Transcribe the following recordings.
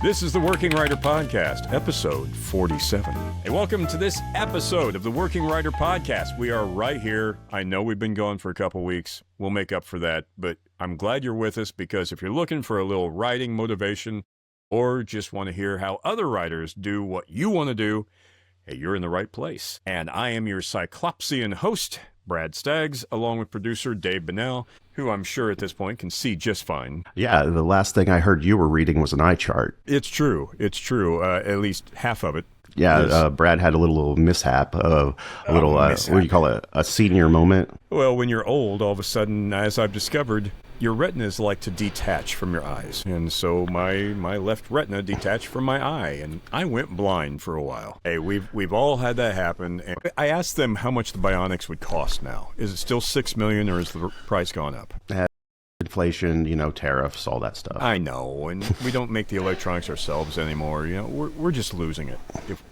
This is the Working Writer Podcast, episode 47. Hey, welcome to this episode of the Working Writer Podcast. We are right here. I know we've been gone for a couple weeks. We'll make up for that, but I'm glad you're with us because if you're looking for a little writing motivation or just want to hear how other writers do what you want to do, hey, you're in the right place. And I am your Cyclopsian host, Brad Staggs, along with producer Dave Bonnell, who I'm sure at this point can see just fine. Yeah, the last thing I heard you were reading was an eye chart. It's true. It's true. At least half of it. Yeah, Brad had a little mishap, what do you call it, a senior moment? Well, when you're old, all of a sudden, as I've discovered, your retinas like to detach from your eyes. And so my left retina detached from my eye, and I went blind for a while. Hey, we've all had that happen. And I asked them how much the bionics would cost now. Is it still $6 million, or has the price gone up? Inflation, tariffs, all that stuff. I know, and we don't make the electronics ourselves anymore. We're just losing it.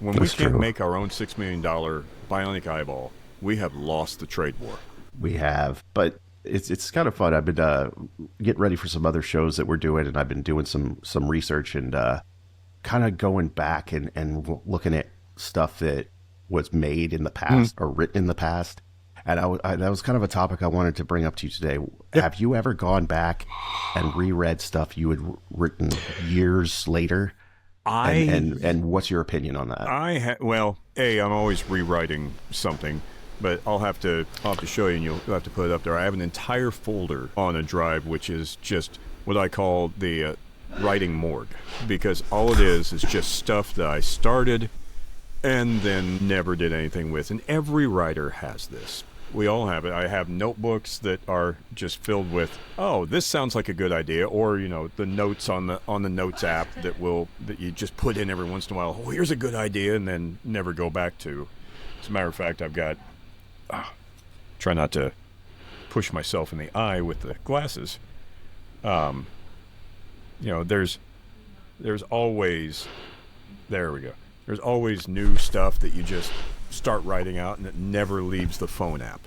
When we can't make our own $6 million bionic eyeball, we have lost the trade war. We have, but it's kind of fun. I've been getting ready for some other shows that we're doing, and I've been doing some research and kind of going back and looking at stuff that was made in the past or written in the past. And that was kind of a topic I wanted to bring up to you today. Yep. Have you ever gone back and reread stuff you had written years later? And what's your opinion on that? I'm always rewriting something, but I'll have to show you, and you'll have to put it up there. I have an entire folder on a drive, which is just what I call the writing morgue, because all it is just stuff that I started and then never did anything with. And every writer has this. We all have it. I have notebooks that are just filled with, oh, this sounds like a good idea, or the notes on the notes app that you just put in every once in a while. Oh, here's a good idea, and then never go back to. As a matter of fact, I've got. Try not to push myself in the eye with the glasses. There's always. There we go. There's always new stuff that you just start writing out, and it never leaves the phone app.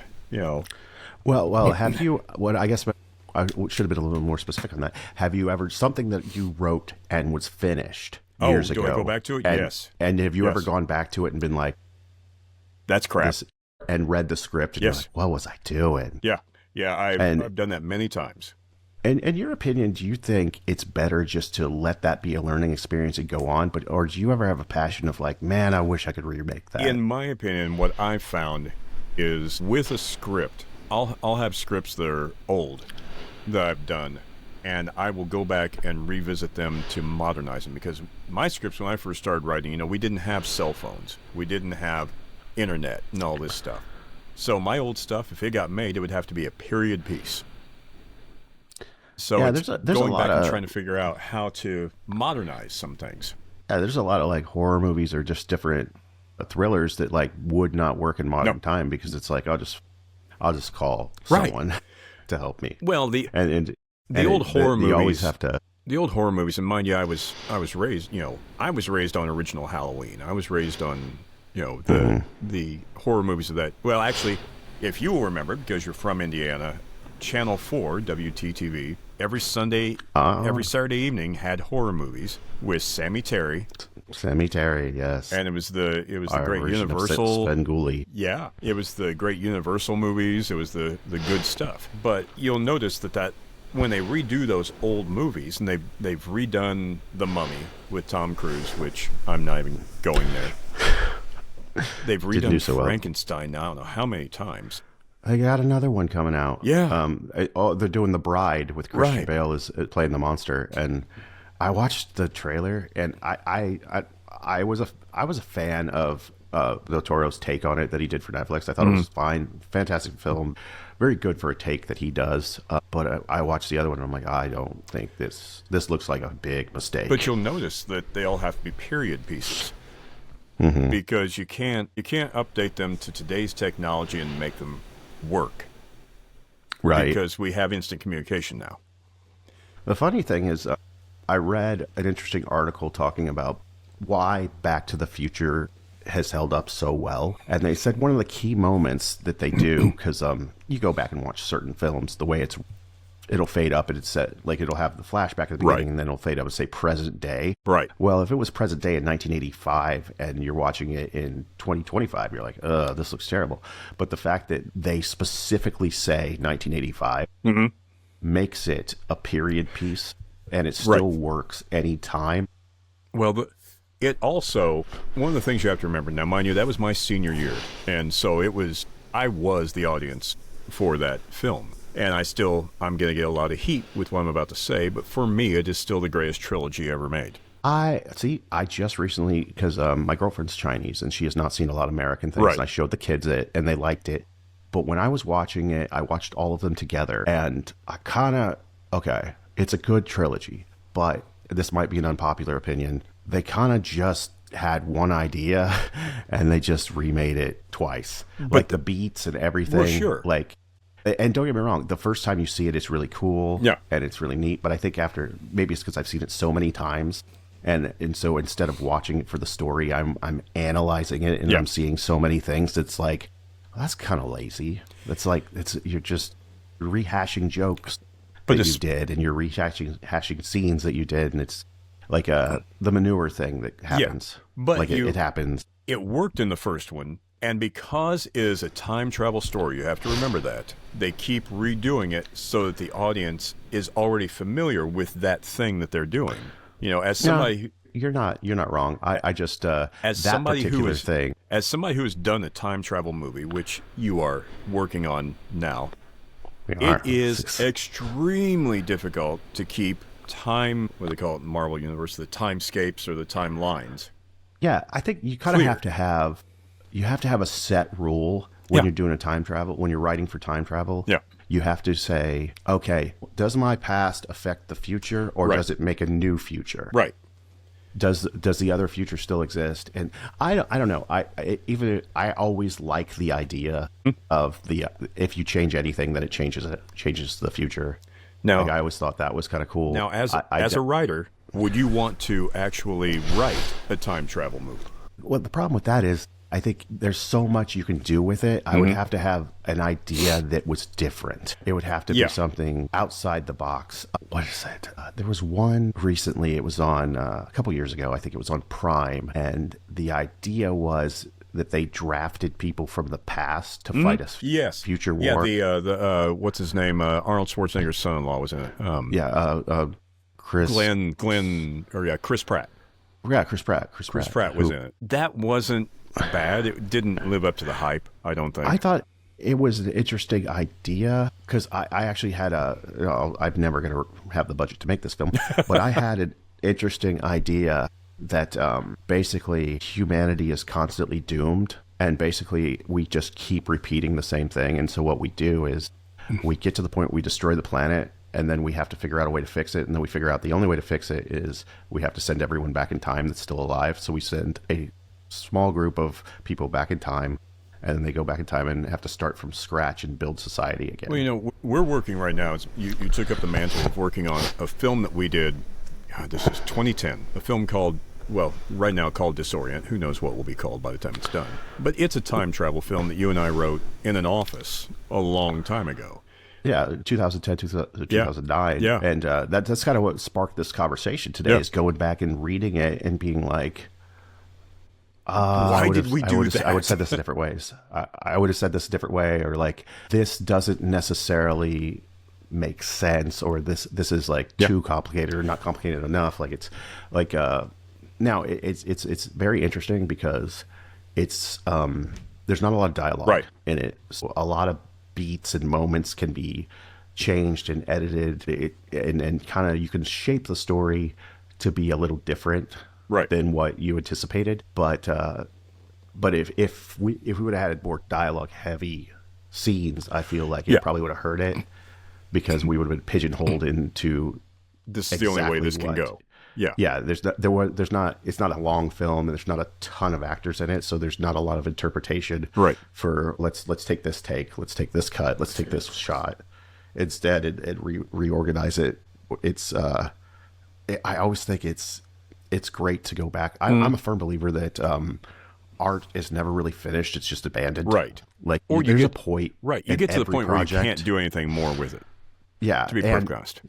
Well, have you? What I guess I should have been a little more specific on that. Have you ever something that you wrote and was finished years ago? Do I go back to it? Yes. And have you ever gone back to it and been like, "That's crap," and read the script? And you're like, what was I doing? Yeah. I've done that many times. And in your opinion, do you think it's better just to let that be a learning experience and go on? Or do you ever have a passion of like, man, I wish I could remake that? In my opinion, what I've found is with a script, I'll have scripts that are old that I've done, and I will go back and revisit them to modernize them. Because my scripts, when I first started writing, we didn't have cell phones. We didn't have internet and all this stuff. So my old stuff, if it got made, it would have to be a period piece. So yeah, there's going back and trying to figure out how to modernize some things. Yeah, there's a lot of like horror movies or just different thrillers that like would not work in modern time because it's like I'll just call someone to help me. Well, the old horror movies. You always have to. The old horror movies, and mind you, I was raised. I was raised on original Halloween. I was raised on the horror movies of that. Well, actually, if you will remember, because you're from Indiana, Channel 4 WTTV. Every Saturday evening had horror movies with Sammy Terry. Sammy Terry, yes. And it was the great Universal. Svengoolie. Yeah, it was the great Universal movies. It was the good stuff. But you'll notice that when they redo those old movies, and they've redone The Mummy with Tom Cruise, which I'm not even going there. They've redone Frankenstein now I don't know how many times. They got another one coming out. Yeah. They're doing The Bride with Christian Bale is playing the monster, and I watched the trailer, and I was a fan of Del Toro's take on it that he did for Netflix. I thought it was fine, fantastic film, very good for a take that he does. But I watched the other one, and I'm like, I don't think this looks like a big mistake. But you'll notice that they all have to be period pieces. Because you can't update them to today's technology and make them work, right? Because we have instant communication now. The funny thing is, I read an interesting article talking about why Back to the Future has held up so well, and they said one of the key moments that they do, because you go back and watch certain films, the way it's it'll fade up and it's set, like it'll have the flashback at the beginning and then it'll fade up and say present day. Right. Well, if it was present day in 1985 and you're watching it in 2025, you're like, this looks terrible. But the fact that they specifically say 1985 makes it a period piece, and it still works anytime. Well, it also, one of the things you have to remember, now mind you, that was my senior year, and so I was the audience for that film. And I'm going to get a lot of heat with what I'm about to say, but for me, it is still the greatest trilogy ever made. I just recently, because my girlfriend's Chinese and she has not seen a lot of American things, and I showed the kids it and they liked it. But when I was watching it, I watched all of them together and I it's a good trilogy, but this might be an unpopular opinion. They kind of just had one idea and they just remade it twice. But like the beats and everything. Well, sure. And don't get me wrong, the first time you see it, it's really cool. Yeah. And it's really neat. But I think maybe it's because I've seen it so many times. And so instead of watching it for the story, I'm analyzing it and I'm seeing so many things. It's like, well, that's kind of lazy. You're just rehashing jokes that you did, and you're rehashing scenes that you did. And it's like the manure thing that happens. Yeah, but it happens. It worked in the first one. And because it is a time travel story, you have to remember that. They keep redoing it so that the audience is already familiar with that thing that they're doing. You know, as somebody... You're not wrong. I just... as that somebody particular thing... As somebody who has done a time travel movie, which you are working on now, it is extremely difficult to keep time... What do they call it in Marvel Universe? The timescapes or the timelines. Yeah, I think you kind of have to have... You have to have a set rule when you're doing when you're writing for time travel. Yeah. You have to say, okay, does my past affect the future, or does it make a new future? Right. Does the other future still exist? And I don't know. I always like the idea of if you change anything, then it changes the future. Now, I always thought that was kind of cool. Now, as a writer, would you want to actually write a time travel movie? Well, the problem with that is, I think there's so much you can do with it. I would have to have an idea that was different. It would have to be something outside the box. What is it? There was one recently. It was on a couple years ago. I think it was on Prime. And the idea was that they drafted people from the past to fight a future war. Yeah, the what's his name? Arnold Schwarzenegger's son-in-law was in it. Chris Pratt. Yeah, Chris Pratt. Chris Pratt was in it. That wasn't bad. It didn't live up to the hype, I don't think. I thought it was an interesting idea because I actually had I'm never going to have the budget to make this film, but I had an interesting idea that basically humanity is constantly doomed, and basically we just keep repeating the same thing. And so what we do is we get to the point we destroy the planet, and then we have to figure out a way to fix it. And then we figure out the only way to fix it is we have to send everyone back in time that's still alive. So we send a small group of people back in time, and then they go back in time and have to start from scratch and build society again. Well, you know, we're working right now. You took up the mantle of working on a film that we did. This is 2010. A film called, right now called Disorient. Who knows what will be called by the time it's done. But it's a time travel film that you and I wrote in an office a long time ago. Yeah, 2010, 2009. Yeah. And that's kind of what sparked this conversation today, is going back and reading it and being like, why did we do that? I would have said this in different ways. I would have said this a different way, or like, this doesn't necessarily make sense, or this is like too complicated or not complicated enough. Like it's like now it's very interesting because it's there's not a lot of dialogue in it. So a lot of beats and moments can be changed and edited, and kind of you can shape the story to be a little different than what you anticipated. But if we would have had more dialogue heavy scenes, I feel like it probably would have hurt it, because we would have been pigeonholed into this is the only way this can go. Yeah. It's not a long film, and there's not a ton of actors in it, so there's not a lot of interpretation. For let's take this take, let's take this cut, let's take this shot. Instead, it reorganize it. It's I always think it's great to go back. I'm a firm believer that art is never really finished; it's just abandoned. Right. Like, or there's a point. Right. You get to the point where you can't do anything more with it. Yeah, to be and perfectly honest.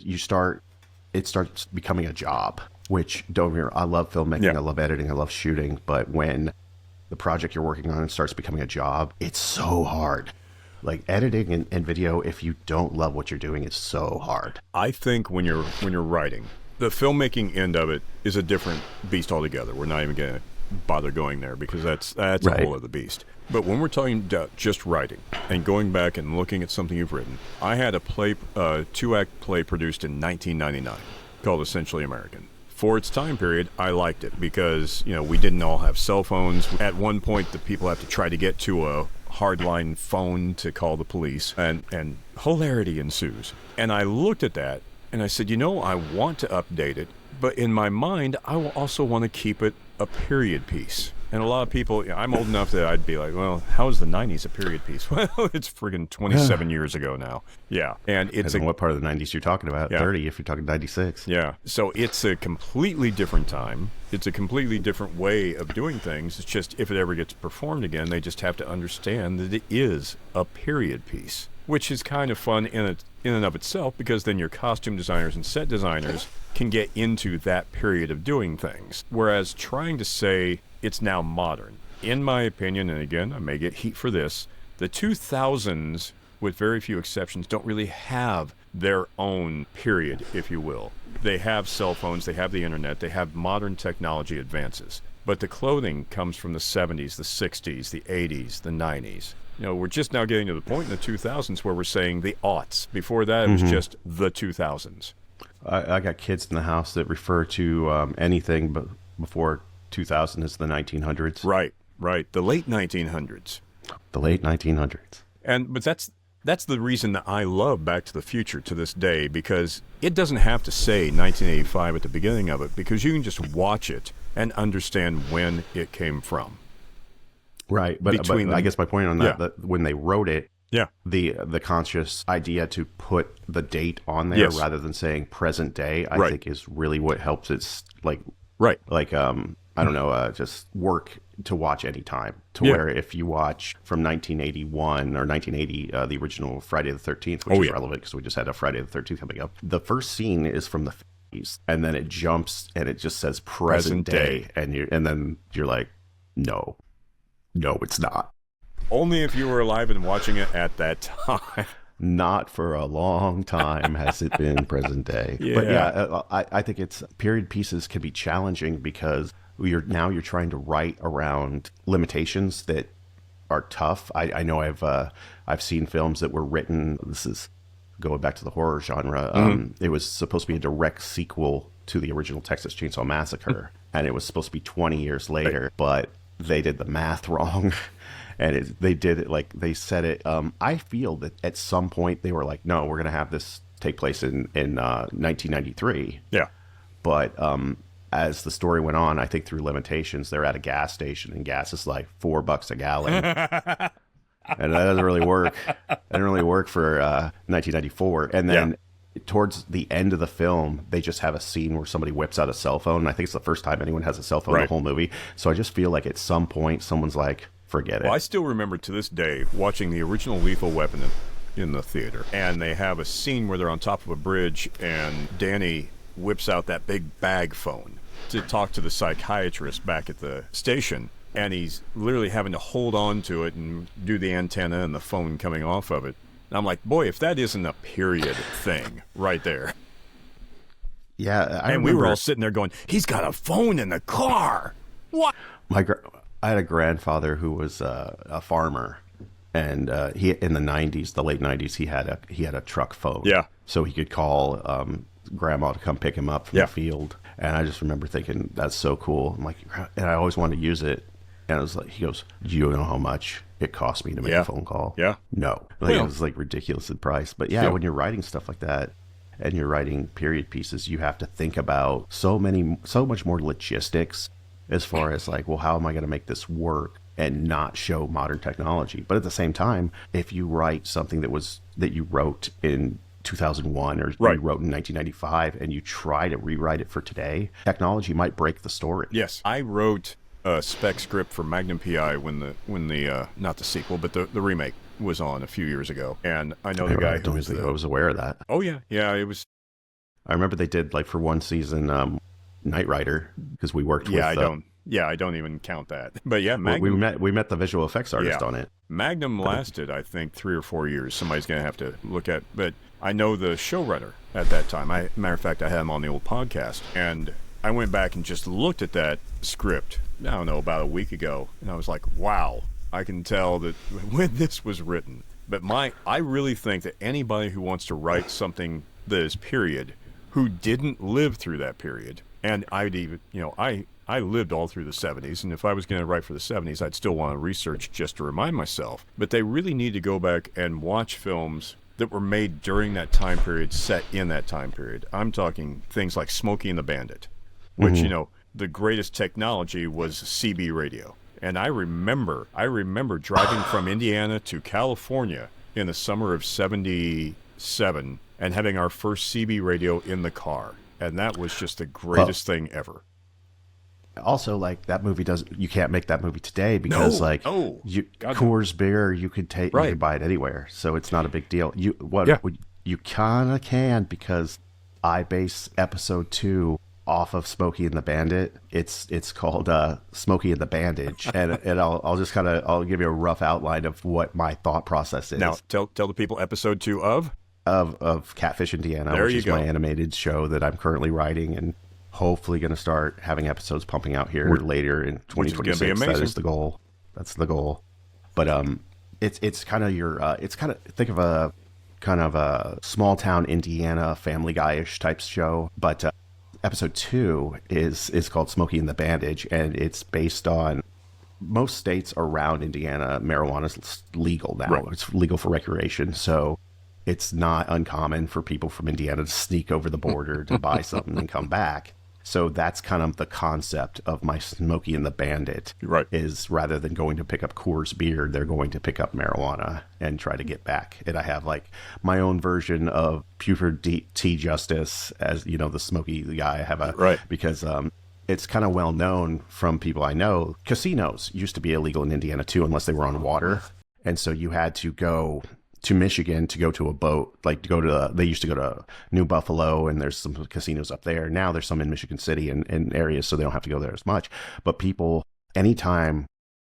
it starts becoming a job, which don't get me wrong, I love filmmaking, I love editing, I love shooting, but when the project you're working on starts becoming a job, it's so hard. Like editing and video, if you don't love what you're doing, it's so hard. I think when you're writing, the filmmaking end of it is a different beast altogether. We're not even going to bother going there because that's Right. a whole other beast. But when we're talking about just writing and going back and looking at something you've written, I had a play, 2-act play produced in 1999 called Essentially American. For its time period, I liked it because, we didn't all have cell phones. At one point, the people have to try to get to a hardline phone to call the police, and hilarity ensues. And I looked at that and I said, I want to update it, but in my mind, I will also want to keep it a period piece. And a lot of people, I'm old enough that I'd be like, well, how is the 90s a period piece? Well, it's friggin' 27 years ago now. Yeah. And it's what part of the 90s you're talking about. 30 if you're talking 96. Yeah. So it's a completely different time. It's a completely different way of doing things. It's just if it ever gets performed again, they just have to understand that it is a period piece, which is kind of fun in and of itself, because then your costume designers and set designers can get into that period of doing things. Whereas trying to say it's now modern, in my opinion, and again, I may get heat for this, the 2000s, with very few exceptions, don't really have their own period, if you will. They have cell phones, they have the internet, they have modern technology advances. But the clothing comes from the 70s, the 60s, the 80s, the 90s. We're just now getting to the point in the 2000s where we're saying the aughts. Before that, it was just the 2000s. I got kids in the house that refer to anything but before 2000 as the 1900s. Right. The late 1900s. The late 1900s. But that's the reason that I love Back to the Future to this day, because it doesn't have to say 1985 at the beginning of it, because you can just watch it and understand when it came from. Right, but I guess my point on that when they wrote it, the conscious idea to put the date on there rather than saying present day, I think is really what helps it just work to watch any time. Where if you watch from 1981 or 1980, the original Friday the 13th, which is relevant because we just had a Friday the 13th coming up. The first scene is from the 50s, and then it jumps and it just says present day, and then you're like, no, it's not. Only if you were alive and watching it at that time. Not for a long time has it been present day. But I think it's period pieces can be challenging because you're trying to write around limitations that are tough. I know I've seen films that were written. This is going back to the horror genre. It was supposed to be a direct sequel to the original Texas Chainsaw Massacre, and it was supposed to be 20 years later, but they did the math wrong. And they did it like they said it. I feel that at some point they were like, no, we're going to have this take place in 1993. Yeah. But as the story went on, I think through limitations, they're at a gas station and gas is like $4 a gallon. And that doesn't really work. That didn't really work for 1994. And then towards the end of the film, they just have a scene where somebody whips out a cell phone. And I think it's the first time anyone has a cell phone in the whole movie. So I just feel like at some point someone's like, forget it. Well, I still remember to this day watching the original Lethal Weapon in the theater. And they have a scene where they're on top of a bridge and Danny whips out that big bag phone to talk to the psychiatrist back at the station. And he's literally having to hold on to it and do the antenna and the phone coming off of it. And I'm like, boy, if that isn't a period thing right there. Yeah. We were all sitting there going, he's got a phone in the car. What? I had a grandfather who was a farmer, and he in the 90s, the late 90s, he had a truck phone. Yeah. So he could call grandma to come pick him up from the field. And I just remember thinking, that's so cool. I'm like, and I always wanted to use it. And I was like, he goes, do you know how much it cost me to make a phone call? Yeah. No. It was like ridiculous in price. But when you're writing stuff like that and you're writing period pieces, you have to think about so much more logistics as far as like, well, how am I going to make this work and not show modern technology? But at the same time, if you write something that you wrote in 2001 or you wrote in 1995 and you try to rewrite it for today, technology might break the story. Yes. I wrote a spec script for Magnum PI when the not the sequel, but the remake was on a few years ago, and I know I the guy don't who was think I was aware of that. Oh yeah, yeah, it was. I remember they did like for one season, Knight Rider, because we worked Yeah, with. I don't even count that. But yeah, we met the visual effects artist on it. Magnum lasted, I think, 3 or 4 years. Somebody's gonna have to look at, but I know the showrunner at that time. Matter of fact, I had him on the old podcast, and I went back and just looked at that script. I don't know, about a week ago, and I was like, wow, I can tell that when this was written. But I really think that anybody who wants to write something that is period, who didn't live through that period, and I'd even, I lived all through the 70s, and if I was going to write for the 70s, I'd still want to research just to remind myself. But they really need to go back and watch films that were made during that time period, set in that time period. I'm talking things like Smokey and the Bandit, which, the greatest technology was CB radio. And I remember driving from Indiana to California in the summer of 77 and having our first CB radio in the car. And that was just the greatest thing ever. Also, like, that movie you can't make that movie today because Coors beer, you could buy it anywhere, so it's not a big deal. You kind of can, because I base episode 2 off of Smokey and the Bandit. It's called Smokey and the Bandage, and I'll give you a rough outline of what my thought process is. Now, tell the people episode 2 of Catfish Indiana, which is my animated show that I'm currently writing, and hopefully going to start having episodes pumping out here later in 2026. That is the goal. That's the goal. But it's kind of think of a kind of a small town Indiana Family Guy-ish type show. But episode 2 is called Smokey and the Bandage, and it's based on most states around Indiana. Marijuana is legal now. Right. It's legal for recreation, so it's not uncommon for people from Indiana to sneak over the border to buy something and come back. So that's kind of the concept of my Smokey and the Bandit. Right. Is rather than going to pick up Coors beer, they're going to pick up marijuana and try to get back. And I have like my own version of Buford T. Justice as, the Smokey guy. I have because it's kind of well known from people I know. Casinos used to be illegal in Indiana too, unless they were on water. And so you had to go to Michigan to go to a boat, they used to go to New Buffalo, and there's some casinos up there. Now there's some in Michigan City and areas, so they don't have to go there as much. But people, anytime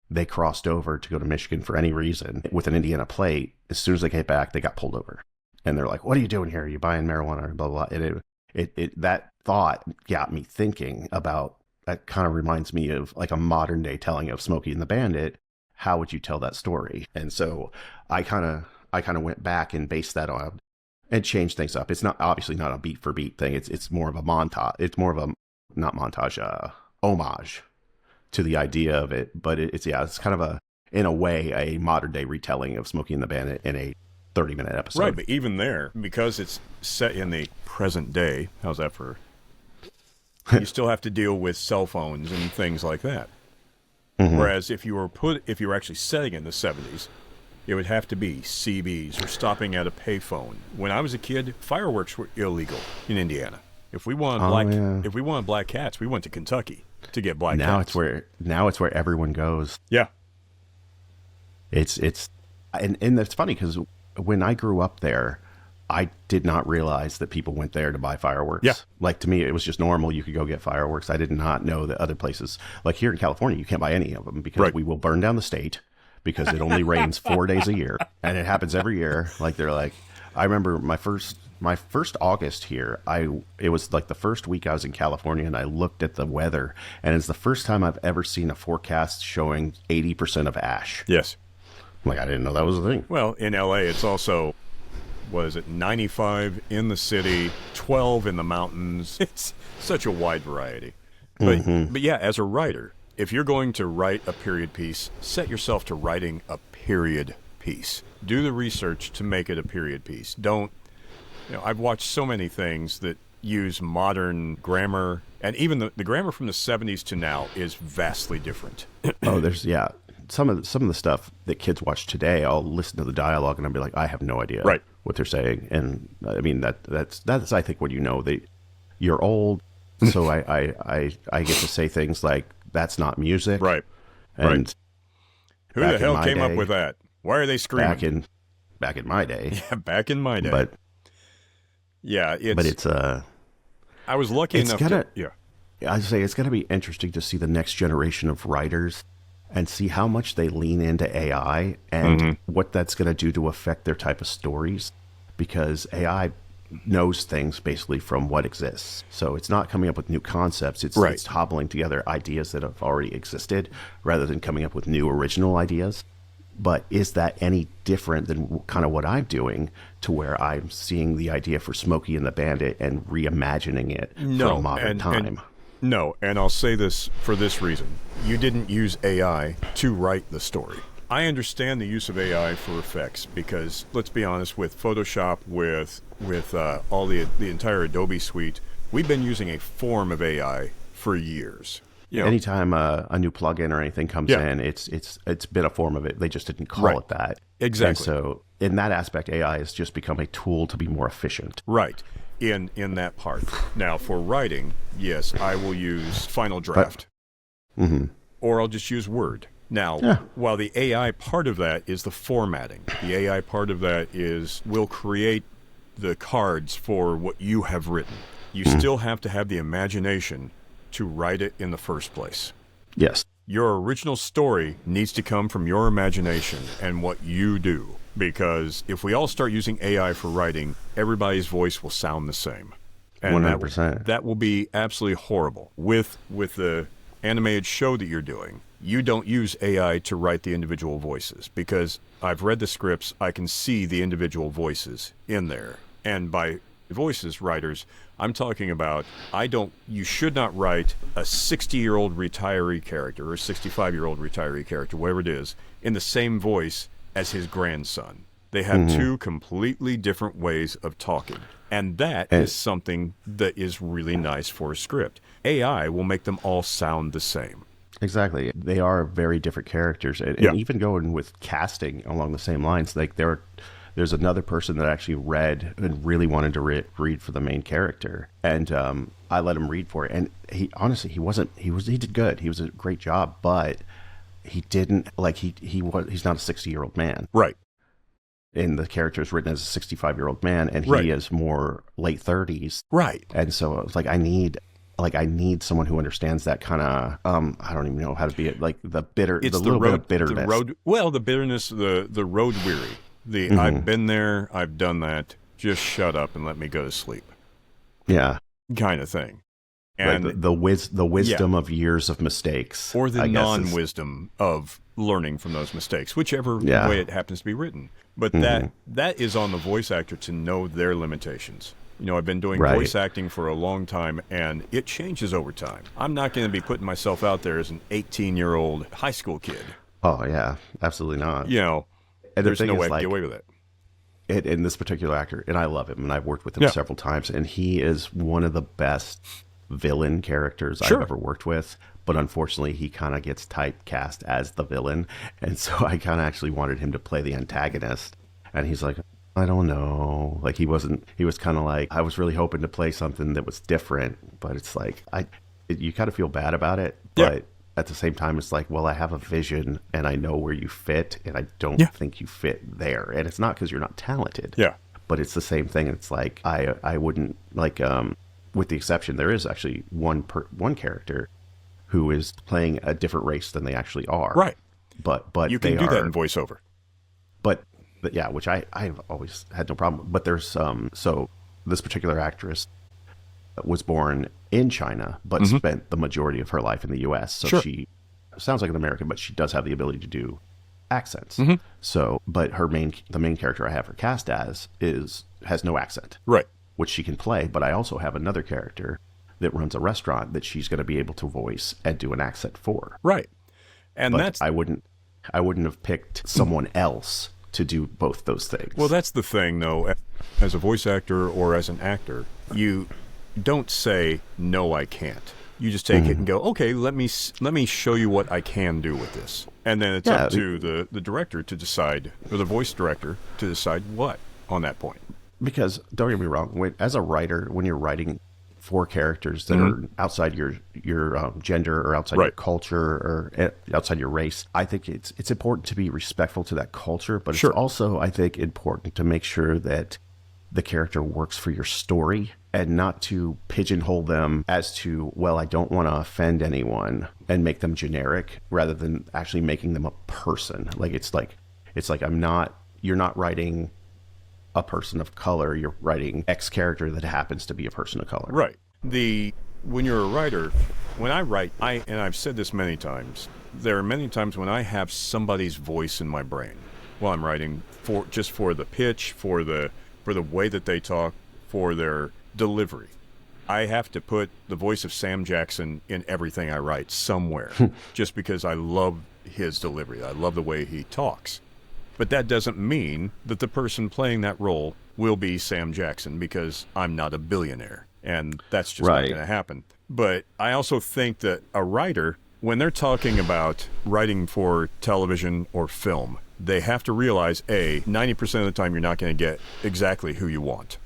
they crossed over to go to Michigan for any reason with an Indiana plate, as soon as they came back, they got pulled over. And they're like, what are you doing here? Are you buying marijuana? Blah, blah, blah. And that thought got me thinking about, that kind of reminds me of like a modern day telling of Smokey and the Bandit. How would you tell that story? And so I kind of went back and based that on and changed things up. It's obviously not a beat for beat thing. It's more of a montage. It's more of a, not montage, homage to the idea of it. But it's kind of in a way, a modern day retelling of Smokey and the Bandit in a 30-minute episode. Right, but even there, because it's set in the present day, how's that for? You still have to deal with cell phones and things like that. Mm-hmm. Whereas if you were actually setting in the 70s, it would have to be CBs or stopping at a payphone. When I was a kid, fireworks were illegal in Indiana. If we wanted black cats, we went to Kentucky to get black cats. Now it's where everyone goes. Yeah. And it's funny because when I grew up there, I did not realize that people went there to buy fireworks. Yeah. Like, to me, it was just normal. You could go get fireworks. I did not know that other places, like here in California, you can't buy any of them because we will burn down the state because it only rains 4 days a year. And it happens every year. Like, they're like, I remember my first August here, it was like the first week I was in California, and I looked at the weather, and it's the first time I've ever seen a forecast showing 80% of ash. Yes. Like, I didn't know that was a thing. Well, in LA, it's also, 95 in the city, 12 in the mountains. It's such a wide variety. But yeah, as a writer, if you're going to write a period piece, set yourself to writing a period piece. Do the research to make it a period piece. I've watched so many things that use modern grammar, and even the grammar from the 70s to now is vastly different. Some of the stuff that kids watch today, I'll listen to the dialogue and I'll be like, I have no idea what they're saying. And I mean, that's I think when you're old, so I get to say things like, that's not music. Right. And who the hell came up with that? Why are they screaming? Back in my day. Yeah, back in my day. But yeah, it's I was lucky enough to, yeah. I'd say it's going to be interesting to see the next generation of writers and see how much they lean into AI and what that's going to do to affect their type of stories, because AI knows things basically from what exists. So it's not coming up with new concepts. It's hobbling together ideas that have already existed rather than coming up with new original ideas. But is that any different than kind of what I'm doing, to where I'm seeing the idea for Smokey and the Bandit and reimagining it for a modern time? No, and I'll say this for this reason. You didn't use AI to write the story. I understand the use of AI for effects because, let's be honest, with Photoshop, with all the entire Adobe suite, we've been using a form of AI for years. You know, anytime a new plugin or anything comes in, it's been a form of it. They just didn't call it that. Exactly. And so in that aspect, AI has just become a tool to be more efficient. Right. In that part. Now, for writing, yes, I will use Final Draft. Or I'll just use Word. Now, while the AI part of that is the formatting, the AI part of that is we'll create the cards for what you have written. You still have to have the imagination to write it in the first place. Yes. Your original story needs to come from your imagination and what you do. Because if we all start using AI for writing, everybody's voice will sound the same. And 100%. That will be absolutely horrible. With the animated show that you're doing, you don't use AI to write the individual voices, because I've read the scripts, I can see the individual voices in there. And by voices writers, I'm talking about, you should not write a 60-year-old retiree character or a 65-year-old retiree character, whatever it is, in the same voice as his grandson. They have two completely different ways of talking. And that is something that is really nice for a script. AI will make them all sound the same. Exactly. They are very different characters. And even going with casting along the same lines, like there's another person that actually read and really wanted to read for the main character. And I let him read for it. And he did good. He was a great job, but he didn't, like, he's not a 60-year-old man. Right. And the character is written as a 65-year-old man, and he is more late 30s. Right. And so it's like, I need someone who understands that kind of, I don't even know how to be it, like the bitter, it's the little bit of bitterness. The bitterness, the road weary. I've been there, I've done that, just shut up and let me go to sleep. Yeah. Kind of thing. And right, the wisdom of years of mistakes. Or the non-wisdom of learning from those mistakes, whichever way it happens to be written. But that is on the voice actor to know their limitations. You know, I've been doing voice acting for a long time, and it changes over time. I'm not going to be putting myself out there as an 18-year-old high school kid. Oh, yeah, absolutely not. You know, and there's no way to get away with it. In this particular actor, and I love him, and I've worked with him several times, and he is one of the best villain characters I've ever worked with. But unfortunately, he kind of gets typecast as the villain, and so I kind of actually wanted him to play the antagonist, and he's like, I don't know. Like, he was kind of like, I was really hoping to play something that was different, but it's like, you kind of feel bad about it, but at the same time, it's like, well, I have a vision and I know where you fit, and I don't think you fit there. And it's not because you're not talented, but it's the same thing. It's like, I wouldn't, like, with the exception, there is actually one character who is playing a different race than they actually are. Right. But you can do that in voiceover. But yeah, which I've always had no problem. But there's so this particular actress was born in China, but spent the majority of her life in the U.S. So she sounds like an American, but she does have the ability to do accents. So, but the main character I have her cast as has no accent, right? Which she can play. But I also have another character that runs a restaurant that she's going to be able to voice and do an accent for, right? And but I wouldn't have picked someone else to do both those things. Well, that's the thing, though. As a voice actor or as an actor, you don't say, no, I can't. You just take it and go, okay, let me show you what I can do with this. And then it's up to the director to decide, or the voice director to decide what on that point. Because, don't get me wrong, as a writer, when you're writing for characters that are outside your gender or outside your culture or outside your race. I think it's important to be respectful to that culture, but it's also, I think, important to make sure that the character works for your story and not to pigeonhole them as to, well, I don't want to offend anyone and make them generic rather than actually making them a person. Like, it's like you're not writing a person of color, you're writing X character that happens to be a person of color. Right. When you're a writer, when I write, and I've said this many times, there are many times when I have somebody's voice in my brain while I'm writing for the pitch, for the way that they talk, for their delivery. I have to put the voice of Sam Jackson in everything I write somewhere, just because I love his delivery. I love the way he talks. But that doesn't mean that the person playing that role will be Sam Jackson, because I'm not a billionaire, and that's just not going to happen. But I also think that a writer, when they're talking about writing for television or film, they have to realize, 90% of the time you're not going to get exactly who you want.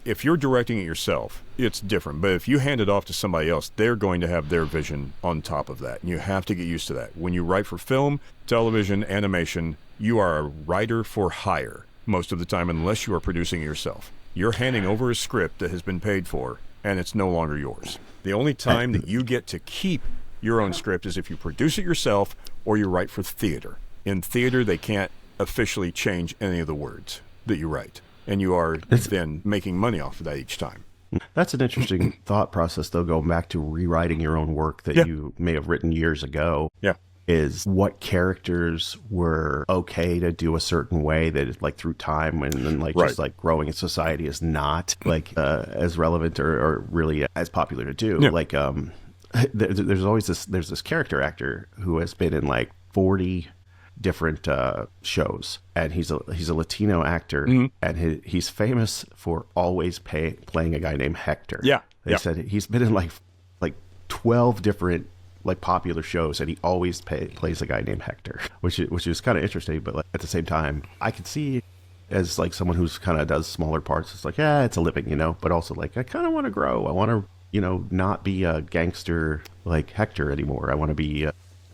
If you're directing it yourself, it's different. But if you hand it off to somebody else, they're going to have their vision on top of that. And you have to get used to that. When you write for film, television, animation, you are a writer for hire most of the time, unless you are producing it yourself. You're handing over a script that has been paid for, and it's no longer yours. The only time that you get to keep your own script is if you produce it yourself or you write for theater. In theater, they can't officially change any of the words that you write. And you are then making money off of that each time. That's an interesting thought process, though, going back to rewriting your own work that you may have written years ago. Yeah. Is what characters were okay to do a certain way that, like, through time and then, like, just like growing in society is not like as relevant or really as popular to do. Yeah. Like, there's this character actor who has been in like 40 different shows, and he's a Latino actor, and he's famous for always playing a guy named Hector. They said he's been in like 12 different like popular shows, and he always plays a guy named Hector, which is kind of interesting. But like, at the same time, I can see as like someone who's kind of does smaller parts, it's like, it's a living, but also like I kind of want to grow. I want to not be a gangster like Hector anymore. I want to be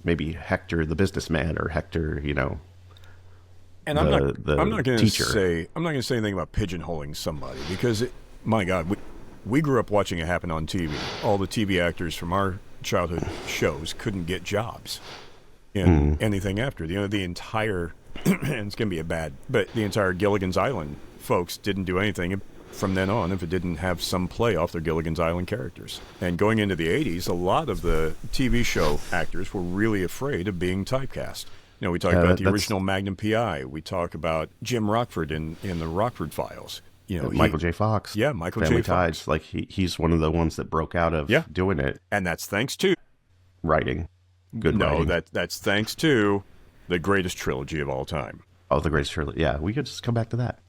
maybe Hector the businessman, or Hector, And I'm not going to say anything about pigeonholing somebody, because my God, we grew up watching it happen on TV. All the TV actors from our childhood shows couldn't get jobs in anything after. The entire, and it's going to be but the entire Gilligan's Island folks didn't do anything from then on if it didn't have some play off their Gilligan's Island characters. And going into the 80s, a lot of the TV show actors were really afraid of being typecast. We talk about the original Magnum P.I. We talk about Jim Rockford in the Rockford Files. Michael J. Fox. Yeah, Michael Family J. Fox. Ties. Like he's one of the ones that broke out of doing it. And that's thanks to writing. Good writing. No, that's thanks to the greatest trilogy of all time. Oh, the greatest trilogy. Yeah, we could just come back to that.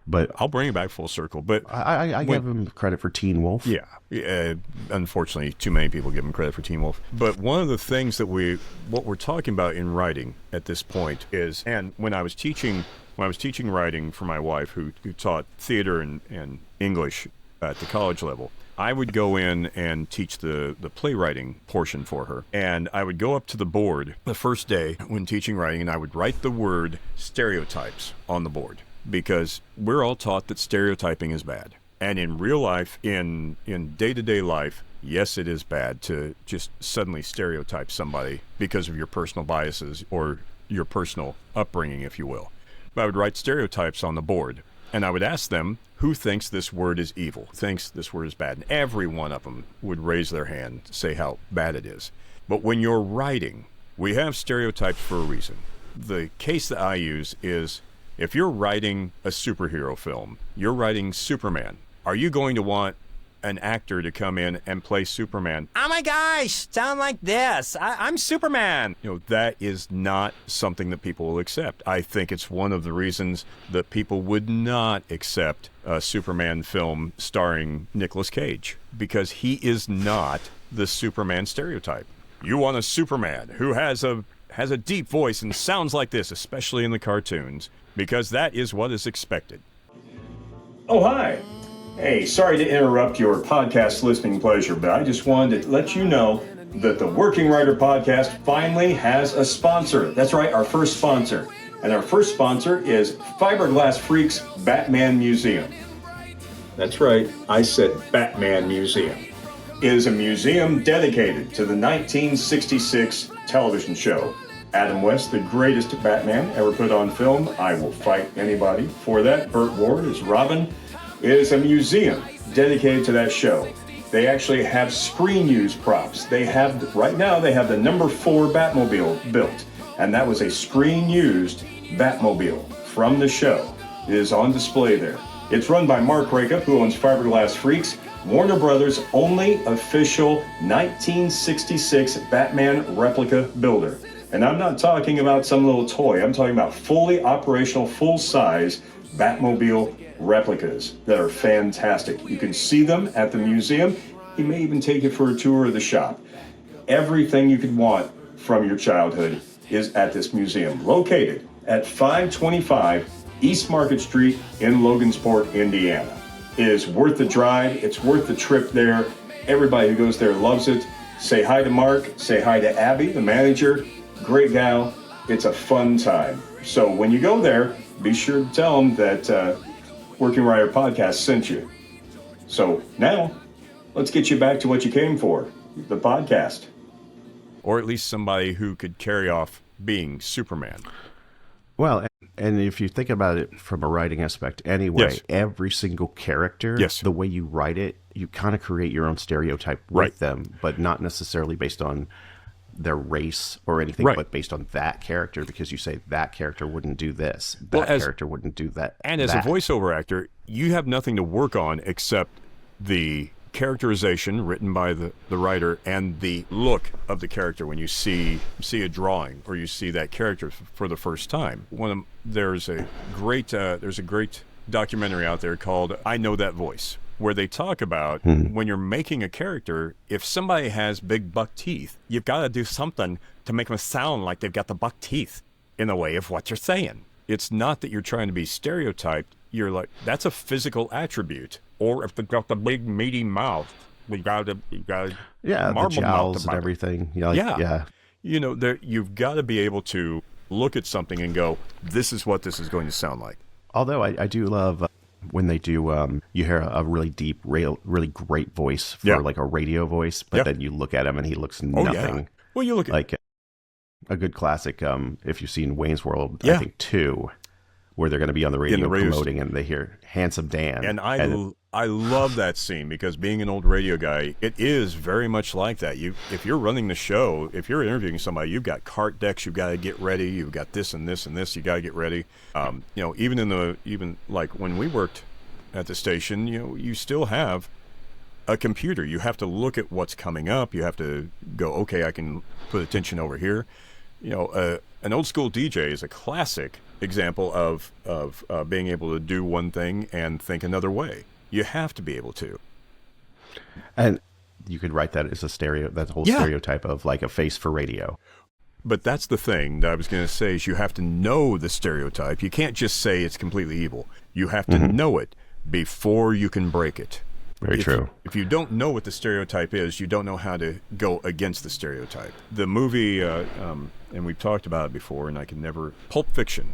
But I'll bring it back full circle. But I give him credit for Teen Wolf. Yeah, unfortunately, too many people give him credit for Teen Wolf. But one of the things that what we're talking about in writing at this point is, and when I was teaching writing for my wife, who taught theater and English at the college level, I would go in and teach the playwriting portion for her. And I would go up to the board the first day when teaching writing, and I would write the word stereotypes on the board. Because we're all taught that stereotyping is bad. And in real life, in day-to-day life, yes, it is bad to just suddenly stereotype somebody because of your personal biases or your personal upbringing, if you will. But I would write stereotypes on the board, and I would ask them, who thinks this word is evil, thinks this word is bad? And every one of them would raise their hand to say how bad it is. But when you're writing, we have stereotypes for a reason. The case that I use is, if you're writing a superhero film, you're writing Superman, are you going to want an actor to come in and play Superman? Oh my gosh, sound like this. I'm Superman. That is not something that people will accept. I think it's one of the reasons that people would not accept a Superman film starring Nicolas Cage, because he is not the Superman stereotype. You want a Superman who has a deep voice and sounds like this, especially in the cartoons, because that is what is expected. Oh, hi. Hey, sorry to interrupt your podcast listening pleasure, but I just wanted to let you know that the Working Writer Podcast finally has a sponsor. That's right, our first sponsor. And our first sponsor is Fiberglass Freaks Batman Museum. That's right, I said Batman Museum. It is a museum dedicated to the 1966 television show. Adam West, the greatest Batman ever put on film. I will fight anybody for that. Burt Ward is Robin. It is a museum dedicated to that show. They actually have screen use props. Right now they have the number 4 Batmobile built, and that was a screen used Batmobile from the show. It is on display there. It's run by Mark Rakup, who owns Fiberglass Freaks, Warner Brothers' only official 1966 Batman replica builder. And I'm not talking about some little toy. I'm talking about fully operational, full-size Batmobile replicas that are fantastic. You can see them at the museum. He may even take you for a tour of the shop. Everything you could want from your childhood is at this museum, located at 525 East Market Street in Logansport, Indiana. It is worth the drive. It's worth the trip there. Everybody who goes there loves it. Say hi to Mark. Say hi to Abby, the manager. Great gal. It's a fun time. So when you go there, be sure to tell them that Working Writer Podcast sent you. So now, let's get you back to what you came for, the podcast. Or at least somebody who could carry off being Superman. Well, and if you think about it from a writing aspect anyway, Yes. every single character, Yes. the way you write it, you kind of create your own stereotype Right. with them, but not necessarily based on their race or anything, Right. but based on that character, because you say that character wouldn't do this, Well, that character wouldn't do that. And as that. a voiceover actor, you have nothing to work on except the characterization written by the writer and the look of the character when you see a drawing or you see that character for the first time. There's a great documentary out there called I Know That Voice, where they talk about when you're making a character, if somebody has big buck teeth, you've got to do something to make them sound like they've got the buck teeth in the way of what you're saying. It's not that you're trying to be stereotyped. You're like, that's a physical attribute. Or if they've got the big meaty mouth, you got yeah, the jowls and everything. Yeah. You know, you've got to be able to look at something and go, this is what this is going to sound like. Although I do love when they do, you hear a really deep, really great voice for like a radio voice, but then you look at him and he looks nothing. Yeah. Well, you look at like a good classic. If you've seen Wayne's World, I think 2, where they're going to be on the radio promoting and they hear Handsome Dan. And I love that scene because being an old radio guy, it is very much like that. If you're running the show, if you're interviewing somebody, you've got cart decks, you've got to get ready, you've got this and this and this, you got to get ready. Even like when we worked at the station, you still have a computer. You have to look at what's coming up. You have to go, okay, I can put attention over here. An old school DJ is a classic example of being able to do one thing and think another way. You have to be able to. And you could write that as that whole stereotype of like a face for radio. But that's the thing that I was going to say is you have to know the stereotype. You can't just say it's completely evil. You have to know it before you can break it. Very true. If you don't know what the stereotype is, you don't know how to go against the stereotype. The movie, and we've talked about it before, and I can never... Pulp Fiction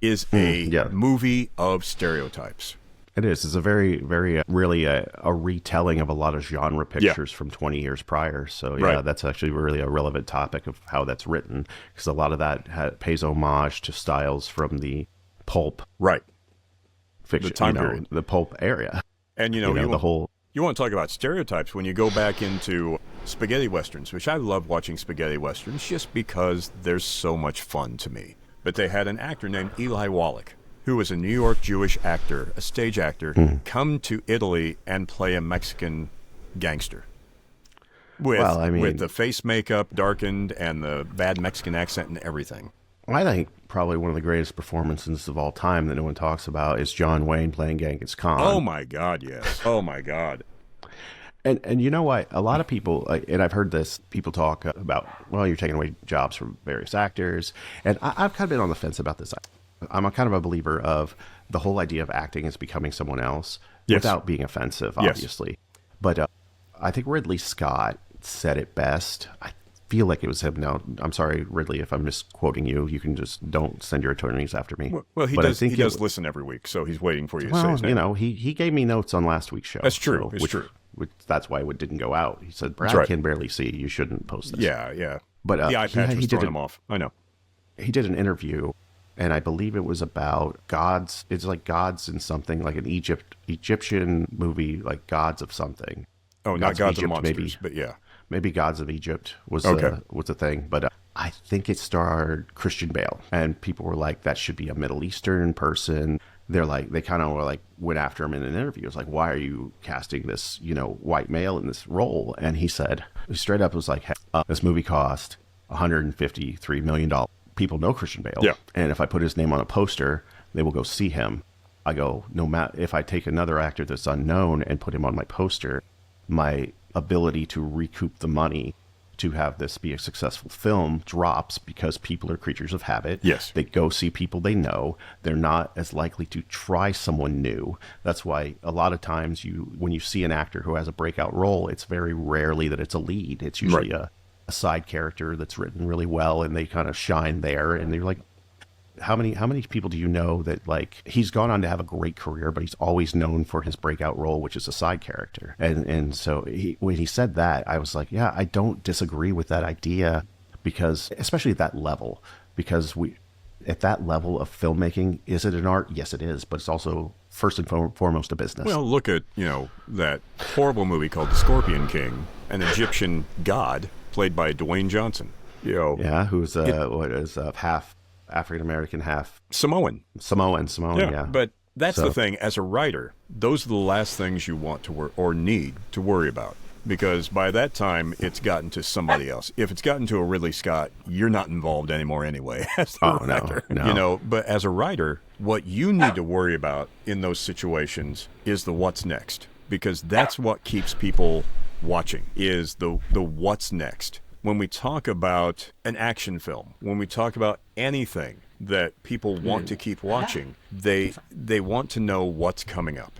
is a movie of stereotypes. It is. It's a very, very, really a retelling of a lot of genre pictures from 20 years prior. So, that's actually really a relevant topic of how that's written, because a lot of that pays homage to styles from the pulp fiction, the time period. The pulp area. And, you want to talk about stereotypes when you go back into spaghetti westerns, which I love watching spaghetti westerns just because they're so much fun to me. But they had an actor named Eli Wallach, who was a New York Jewish actor, a stage actor, come to Italy and play a Mexican gangster. With the face makeup darkened and the bad Mexican accent and everything. I think probably one of the greatest performances of all time that no one talks about is John Wayne playing Genghis Khan. Oh, my God, yes. Oh, my God. And you know what? A lot of people, and I've heard this, people talk about, well, you're taking away jobs from various actors. And I've kind of been on the fence about this. I'm a kind of a believer of the whole idea of acting is becoming someone else. Yes. without being offensive, Yes. obviously. But I think Ridley Scott said it best. I feel like it was him. Now, I'm sorry, Ridley, if I'm misquoting you. You can just don't send your attorneys after me. Well, he But I does. think He does listen every week, so he's waiting for you to say Well, his name. you know, he gave me notes on last week's show. That's true. So, It's true. That's why it didn't go out. He said, Brad right. can barely see. You shouldn't post this. Yeah. But The eye patch was throwing him off. I know. He did an interview, and I believe it was about gods. It's like gods in something, like an Egyptian movie, like gods of something. Oh, not gods of Egypt, monsters, but yeah. Maybe Gods of Egypt was Okay. was the thing, but I think it starred Christian Bale, and people were like, "That should be a Middle Eastern person." They're like, they kind of were like, went after him in an interview. It was like, "Why are you casting this, white male in this role?" And he said, straight up, was like, hey, "This movie cost $153 million. People know Christian Bale, Yeah. and if I put his name on a poster, they will go see him." I go, no matter if I take another actor that's unknown and put him on my poster, my ability to recoup the money to have this be a successful film drops because people are creatures of habit. Yes. They go see people they know. They're not as likely to try someone new. That's why a lot of times when you see an actor who has a breakout role, it's very rarely that it's a lead. It's usually a side character that's written really well, and they kind of shine there. And you're like, how many people do you know that, like, he's gone on to have a great career, but he's always known for his breakout role, which is a side character. And so when he said that, I was like, yeah, I don't disagree with that idea, because especially at that level, because at that level of filmmaking, is it an art? Yes, it is, but it's also first and foremost a business. Well, look at, that horrible movie called The Scorpion King, an Egyptian god played by Dwayne Johnson. Yeah, who's half African-American, half Samoan, yeah. But that's the thing. As a writer, those are the last things you want to or need to worry about, because by that time, it's gotten to somebody else. If it's gotten to a Ridley Scott, you're not involved anymore anyway as the writer. No. But as a writer, what you need to worry about in those situations is the what's next, because that's what keeps people watching, is the what's next. When we talk about an action film, when we talk about anything that people want to keep watching, they want to know what's coming up.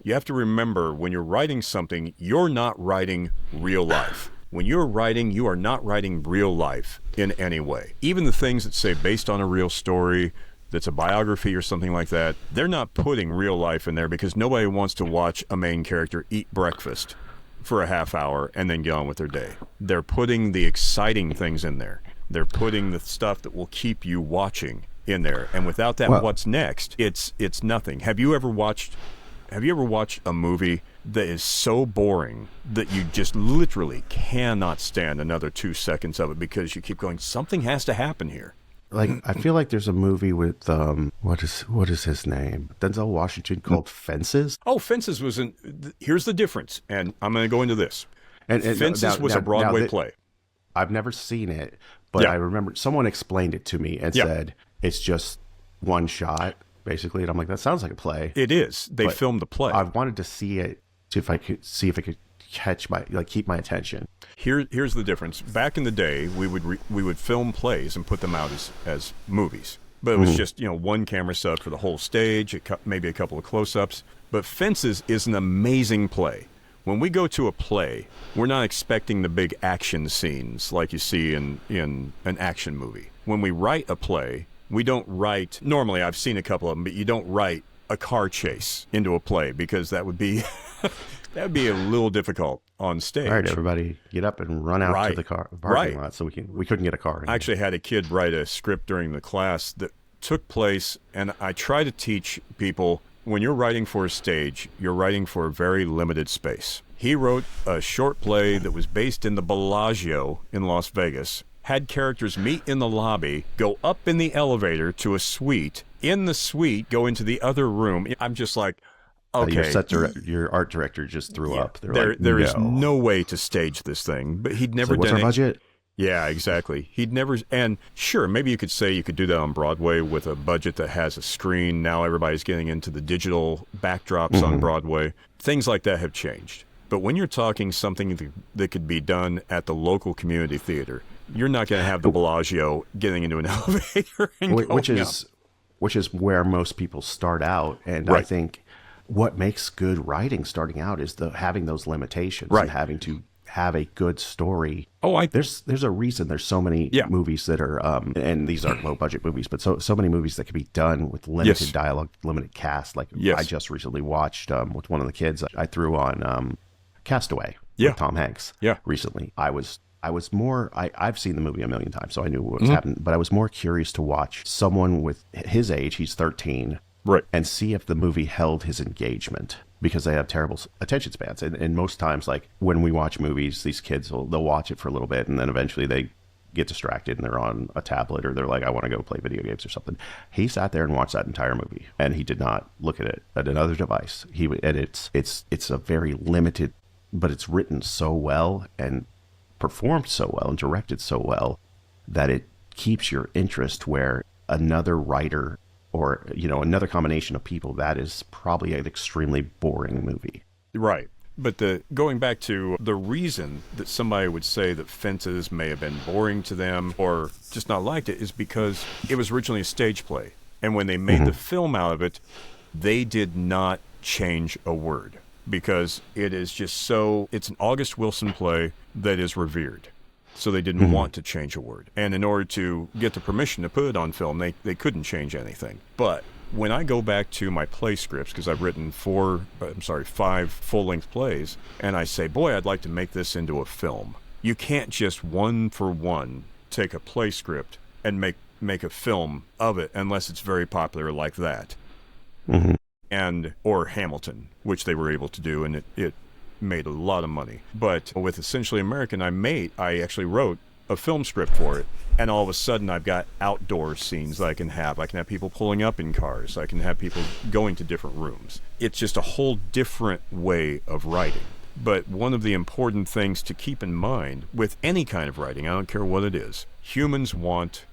You have to remember, when you're writing something, you're not writing real life. When you're writing, you are not writing real life in any way. Even the things that say based on a real story, that's a biography or something like that, they're not putting real life in there, because nobody wants to watch a main character eat breakfast for a half hour and then get on with their day. They're putting the exciting things in there. They're putting the stuff that will keep you watching in there. And without that, what's next? It's nothing. Have you ever watched a movie that is so boring that you just literally cannot stand another 2 seconds of it, because you keep going, something has to happen here? Like, I feel like there's a movie with what is his name? Denzel Washington, called Fences. Oh, Fences was here's the difference, and I'm going to go into this. And Fences was a Broadway play. I've never seen it, but I remember someone explained it to me and said it's just one shot, basically. And I'm like, that sounds like a play. It is. They filmed the play. I wanted to see it, see if it could keep my attention. Here's the difference. Back in the day, we would film plays and put them out as movies. But it was just, one camera sub for the whole stage, maybe a couple of close-ups. But Fences is an amazing play. When we go to a play, we're not expecting the big action scenes like you see in an action movie. When we write a play, we don't write, normally I've seen a couple of them, but you don't write a car chase into a play, because that would be a little difficult on stage. All right, everybody, get up and run out to the parking lot, so we couldn't get a car. I actually had a kid write a script during the class that took place, and I try to teach people, when you're writing for a stage, you're writing for a very limited space. He wrote a short play that was based in the Bellagio in Las Vegas, had characters meet in the lobby, go up in the elevator to a suite, in the suite go into the other room. I'm just like, okay. Your art director just threw up. There is no way to stage this thing. But he'd never done what's our budget? Yeah, exactly. He'd never, and sure, maybe you could say you could do that on Broadway with a budget that has a screen. Now everybody's getting into the digital backdrops on Broadway. Things like that have changed. But when you're talking something that could be done at the local community theater, you're not going to have the Bellagio getting into an elevator and which is where most people start out. And I think what makes good writing starting out is having those limitations Right. and having to have a good story. Oh, There's a reason there's so many Yeah. movies that are and these aren't low budget movies, but so many movies that can be done with limited Yes. dialogue, limited cast. Like Yes. I just recently watched with one of the kids, I threw on Castaway Yeah. with Tom Hanks. Yeah. Recently, I was more. I've seen the movie a million times, so I knew what Mm-hmm. was happening. But I was more curious to watch someone with his age. He's 13. Right. And see if the movie held his engagement, because they have terrible attention spans. And most times, like when we watch movies, these kids they'll watch it for a little bit, and then eventually they get distracted and they're on a tablet, or they're like, I want to go play video games or something. He sat there and watched that entire movie, and he did not look at it at another device. And it's a very limited, but it's written so well and performed so well and directed so well that it keeps your interest, where another writer or another combination of people, that is probably an extremely boring movie. Right. But going back to the reason that somebody would say that Fences may have been boring to them or just not liked it is because it was originally a stage play. And when they made the film out of it, they did not change a word, because it is just it's an August Wilson play that is revered. So they didn't want to change a word. And in order to get the permission to put it on film, they couldn't change anything. But when I go back to my play scripts, because I've written 5 full-length plays, and I say, boy, I'd like to make this into a film. You can't just one for one take a play script and make a film of it unless it's very popular like that. Or Hamilton, which they were able to do, and it made a lot of money. But with Essentially American, I actually wrote a film script for it, and all of a sudden I've got outdoor scenes that I can have. I can have people pulling up in cars. I can have people going to different rooms. It's just a whole different way of writing. But one of the important things to keep in mind with any kind of writing, I don't care what it is, humans want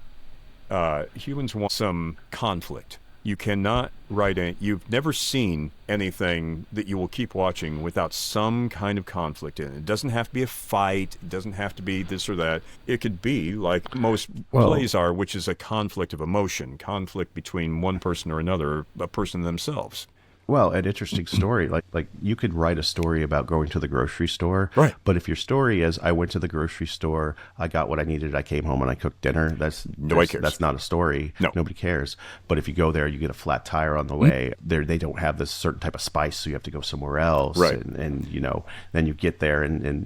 some conflict. You cannot write you've never seen anything that you will keep watching without some kind of conflict in it. It doesn't have to be a fight. It doesn't have to be this or that. It could be like most plays are, which is a conflict of emotion, conflict between one person or another, a person themselves. Well, an interesting story. Like you could write a story about going to the grocery store, right? But if your story is, I went to the grocery store, I got what I needed, I came home and I cooked dinner, nobody cares. That's not a story. No, nobody cares. But if you go there, you get a flat tire on the way. They don't have this certain type of spice, so you have to go somewhere else. Right. And then you get there, and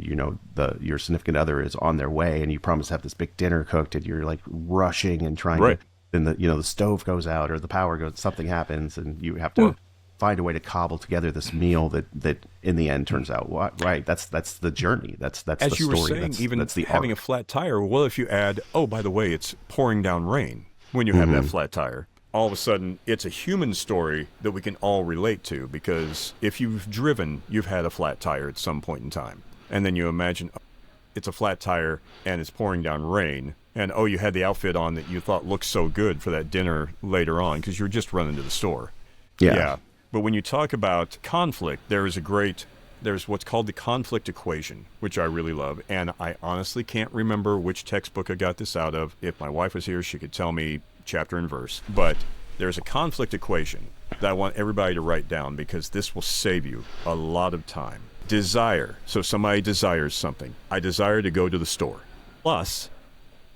your significant other is on their way, and you promise to have this big dinner cooked, and you're like rushing and trying to. Then the stove goes out or the power goes, something happens, and you have to find a way to cobble together this meal that in the end turns out right. That's the journey. That's as the story. You were saying, that's the having art. A flat tire. Well, if you add, oh, by the way, it's pouring down rain when you have that flat tire. All of a sudden, it's a human story that we can all relate to, because if you've driven, you've had a flat tire at some point in time, and then you imagine it's a flat tire and it's pouring down rain. And, you had the outfit on that you thought looked so good for that dinner later on because you were just running to the store. Yeah. But when you talk about conflict, there's what's called the conflict equation, which I really love. And I honestly can't remember which textbook I got this out of. If my wife was here, she could tell me chapter and verse. But there's a conflict equation that I want everybody to write down, because this will save you a lot of time. Desire. So somebody desires something. I desire to go to the store. Plus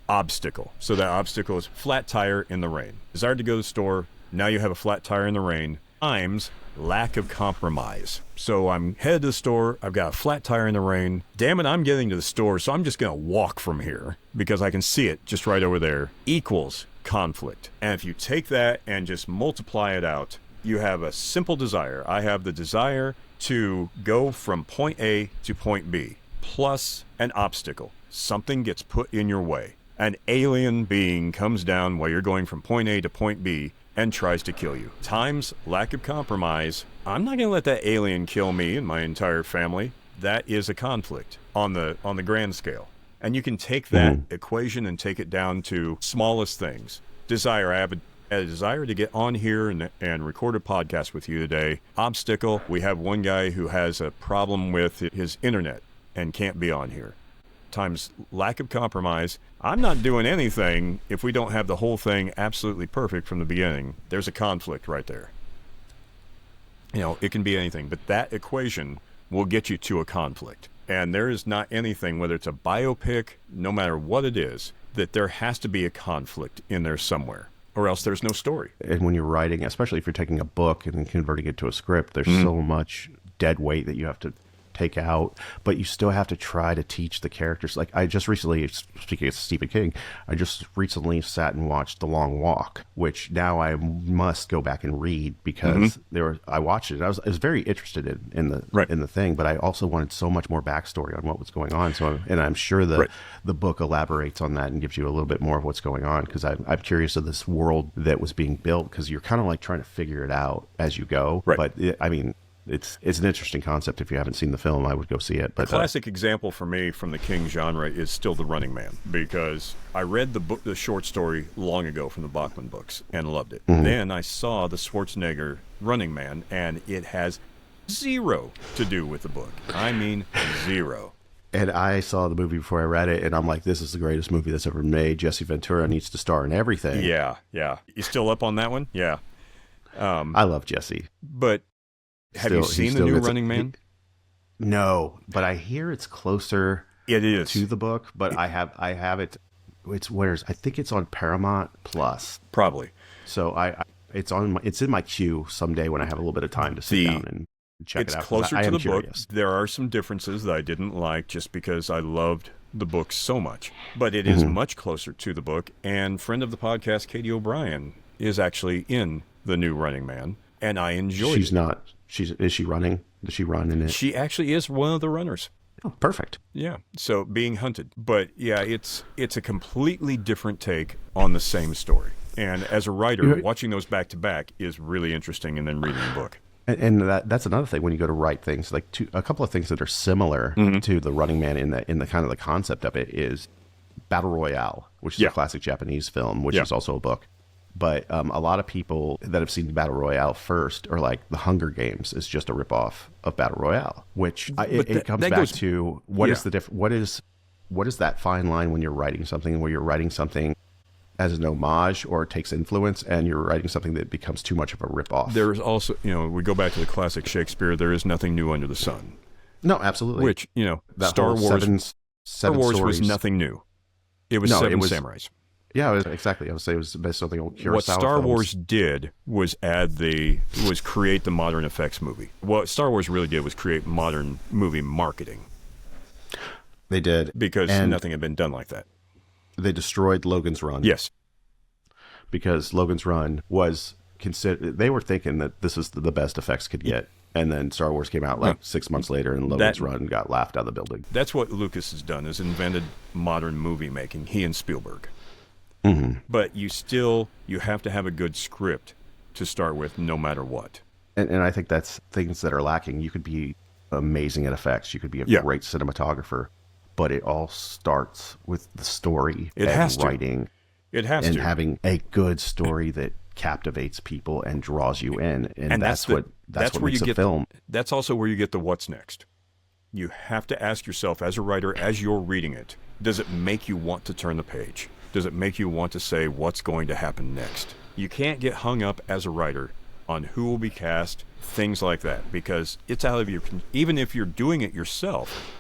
obstacle. So that obstacle is flat tire in the rain. Desire to go to the store. Now you have a flat tire in the rain. Times lack of compromise. So I'm headed to the store. I've got a flat tire in the rain. Damn it, I'm getting to the store, so I'm just going to walk from here because I can see it just right over there. Equals conflict. And if you take that and just multiply it out, you have a simple desire. I have the desire to go from point A to point B, plus an obstacle. Something gets put in your way. An alien being comes down while you're going from point A to point B and tries to kill you. Times lack of compromise. I'm not going to let that alien kill me and my entire family. That is a conflict on the grand scale. And you can take that equation and take it down to smallest things. Desire. I have a desire to get on here and record a podcast with you today. Obstacle. We have one guy who has a problem with his internet and can't be on here. Times lack of compromise. I'm not doing anything if we don't have the whole thing absolutely perfect from the beginning. There's a conflict right there. It can be anything, but that equation will get you to a conflict. And there is not anything, whether it's a biopic, no matter what it is, that there has to be a conflict in there somewhere, or else there's no story. And when you're writing, especially if you're taking a book and then converting it to a script, there's so much dead weight that you have to take out, but you still have to try to teach the characters. Like I just recently, speaking of Stephen King, I just recently sat and watched The Long Walk, which now I must go back and read because I watched it. I was very interested in the thing, but I also wanted so much more backstory on what was going on. And I'm sure the book elaborates on that and gives you a little bit more of what's going on, because I'm curious of this world that was being built, because you're kind of like trying to figure it out as you go. Right. But it's an interesting concept. If you haven't seen the film, I would go see it. But a classic example for me from the King genre is still The Running Man, because I read the short story long ago from the Bachman books and loved it. Then I saw the Schwarzenegger Running Man, and it has zero to do with the book. I mean, zero. And I saw the movie before I read it, and I'm like, this is the greatest movie that's ever made. Jesse Ventura needs to star in everything. Yeah. You still up on that one? Yeah. I love Jesse. But have you seen the new Running Man? No, but I hear it's closer. It is to the book, but I have it. I think it's on Paramount Plus. Probably. So it's in my queue someday when I have a little bit of time to sit down and check it out. It's closer to the book. There are some differences that I didn't like just because I loved the book so much, but it is much closer to the book. And friend of the podcast, Katie O'Brien, is actually in the new Running Man, and I enjoyed it. She's not. Is she running? Does she run in it? She actually is one of the runners. Oh, perfect. Yeah. So being hunted. But yeah, it's a completely different take on the same story. And as a writer, watching those back to back is really interesting, and then reading the book. And that's another thing when you go to write things, like a couple of things that are similar to The Running Man in the kind of the concept of it is Battle Royale, which is a classic Japanese film, which is also a book. But a lot of people that have seen Battle Royale first are like, The Hunger Games is just a ripoff of Battle Royale, which it comes back to what is the what is that fine line when you're writing something where you're writing something as an homage or it takes influence, and you're writing something that becomes too much of a ripoff. There's also, we go back to the classic Shakespeare, there is nothing new under the sun. No, absolutely. Which, Star Wars was nothing new. It was Seven Samurais. Yeah, exactly. I would say it was based on the old Kurosawa What Star films. Wars did was create the modern effects movie. What Star Wars really did was create modern movie marketing. They did. Because nothing had been done like that. They destroyed Logan's Run. Yes. Because Logan's Run was considered, they were thinking that this is the best effects could get. And then Star Wars came out 6 months later, and Logan's Run got laughed out of the building. That's what Lucas has done, is invented modern movie making, he and Spielberg. But you have to have a good script to start with, no matter what. And I think that's things that are lacking. You could be amazing at effects. You could be a great cinematographer, but it all starts with the story and writing. It has to. And having a good story that captivates people and draws you in. And that's what makes a film. That's also where you get the what's next. You have to ask yourself, as a writer, as you're reading it, does it make you want to turn the page? Does it make you want to say what's going to happen next? You can't get hung up as a writer on who will be cast, things like that, because it's out of your... Even if you're doing it yourself,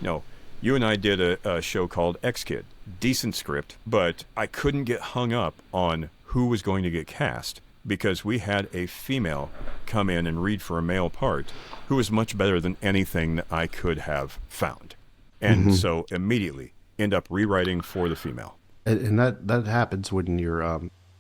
you and I did a show called X-Kid. Decent script, but I couldn't get hung up on who was going to get cast because we had a female come in and read for a male part who was much better than anything that I could have found. And so immediately end up rewriting for the female. And that happens when you're...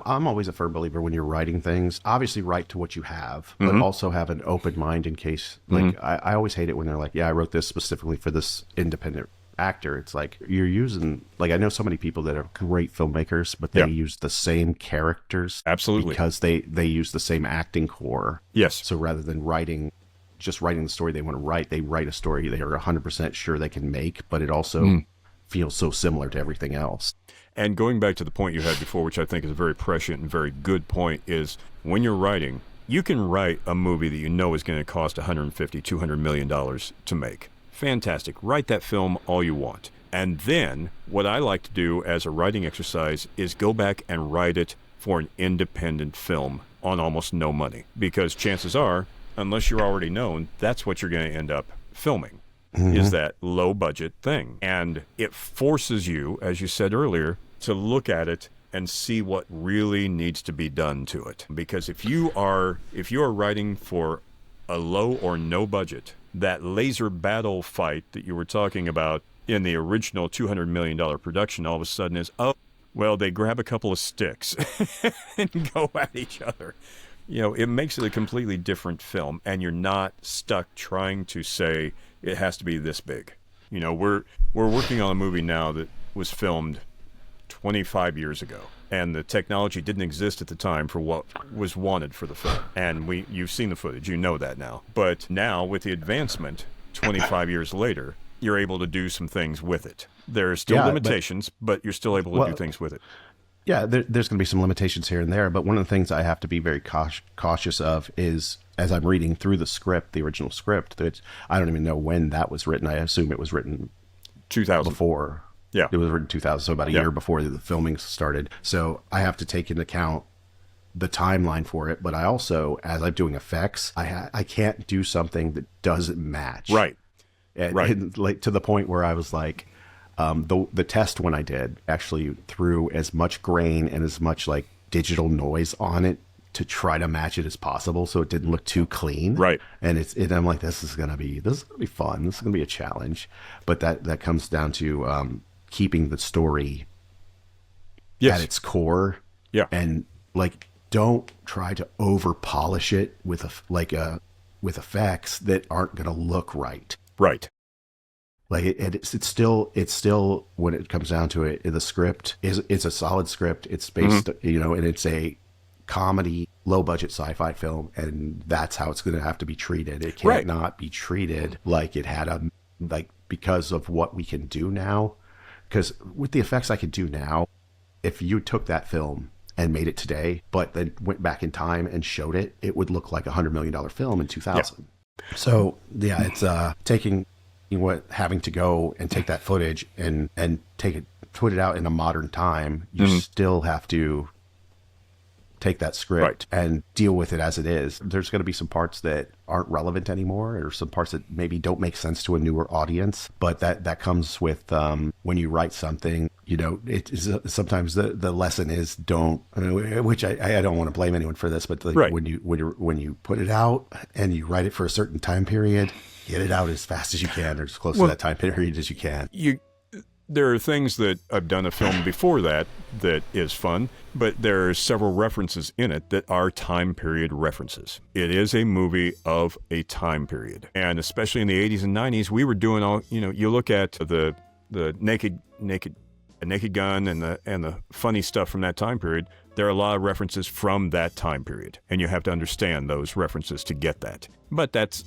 I'm always a firm believer when you're writing things, obviously write to what you have, but also have an open mind in case, I always hate it when they're like, I wrote this specifically for this independent actor. It's like, you're using, I know so many people that are great filmmakers, but they use the same characters. Absolutely. Because they use the same acting core. Yes. So rather than writing the story they want to write, they write a story they are 100% sure they can make, but it also feels so similar to everything else. And going back to the point you had before, which I think is a very prescient and very good point, is when you're writing, you can write a movie that you know is going to cost $150, $200 million to make. Fantastic. Write that film all you want. And then what I like to do as a writing exercise is go back and write it for an independent film on almost no money. Because chances are unless you're already known, that's what you're going to end up filming, is that low budget thing. And it forces you, as you said earlier, to look at it and see what really needs to be done to it. Because if you are writing for a low or no budget, that laser battle fight that you were talking about in the original $200 million production all of a sudden is, oh, well, they grab a couple of sticks and go at each other. You know, it makes it a completely different film, and you're not stuck trying to say it has to be this big. You know, we're working on a movie now that was filmed 25 years ago, and the technology didn't exist at the time for what was wanted for the film. And you've seen the footage, you know that now. But now, with the advancement, 25 years later, you're able to do some things with it. There are still limitations, but you're still able to do things with it. Yeah, there's going to be some limitations here and there, but one of the things I have to be very cautious of is, as I'm reading through the script, the original script, that I don't even know when that was written. I assume it was written 2000. Before. Yeah. It was written 2000, so about a year before the filming started. So I have to take into account the timeline for it, but I also, as I'm doing effects, I can't do something that doesn't match. Right. And like to the point where I was like, the test when I did actually threw as much grain and as much like digital noise on it to try to match it as possible, so it didn't look too clean. Right. And I'm like, this is gonna be fun. This is gonna be a challenge. But that comes down to keeping the story at its core. Yeah. And like, don't try to over polish it with effects that aren't gonna look right. Right. Like it's still when it comes down to it, the script it's a solid script. It's based, and it's a comedy, low budget sci-fi film, and that's how it's going to have to be treated. It can't not be treated like it had because of what we can do now. Because with the effects I can do now, if you took that film and made it today, but then went back in time and showed it, it would look like $100 million film in 2000. Yeah. So yeah, it's having to go and take that footage and put it out in a modern time. You still have to take that script and deal with it as it is. There's going to be some parts that aren't relevant anymore, or some parts that maybe don't make sense to a newer audience. But that comes with when you write something. It is sometimes the lesson is don't. Which I don't want to blame anyone for this, but when you put it out and you write it for a certain time period, get it out as fast as you can, or as close to that time period as you can. There are things that I've done a film before that is fun, but there are several references in it that are time period references. It is a movie of a time period. And especially in the 80s and 90s, we were doing all, you look at the naked gun and the funny stuff from that time period. There are a lot of references from that time period, and you have to understand those references to get that. But that's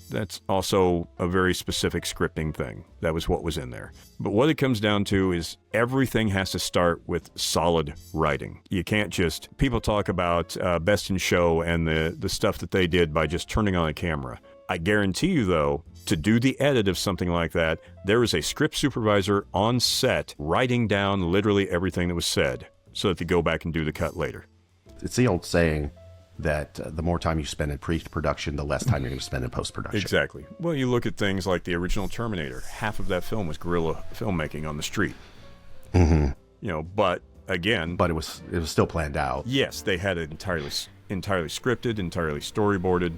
also a very specific scripting thing. That was what was in there. But what it comes down to is everything has to start with solid writing. You can't just, people talk about Best in Show and the stuff that they did by just turning on a camera. I guarantee you, though, to do the edit of something like that, there is a script supervisor on set writing down literally everything that was said so that they go back and do the cut later. It's the old saying that the more time you spend in pre-production, the less time you're going to spend in post-production. Exactly. Well, you look at things like the original Terminator. Half of that film was guerrilla filmmaking on the street. Mm-hmm. But again... But it was still planned out. Yes, they had it entirely scripted, entirely storyboarded.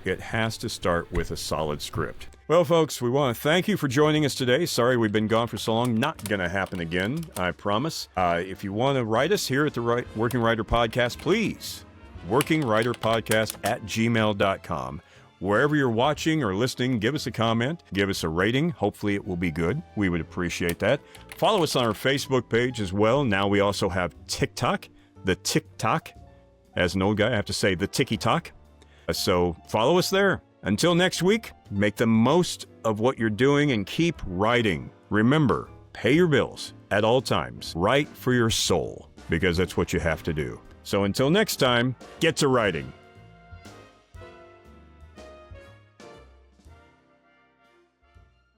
It has to start with a solid script. Well, folks, we want to thank you for joining us today. Sorry we've been gone for so long. Not going to happen again, I promise. If you want to write us here at the Working Writer Podcast, please, workingwriterpodcast@gmail.com. Wherever you're watching or listening, give us a comment, give us a rating. Hopefully it will be good. We would appreciate that. Follow us on our Facebook page as well. Now we also have TikTok, the TikTok. As an old guy, I have to say the Tiki-Talk. So follow us there. Until next week, make the most of what you're doing and keep writing. Remember, pay your bills at all times. Write for your soul, because that's what you have to do. So until next time, get to writing.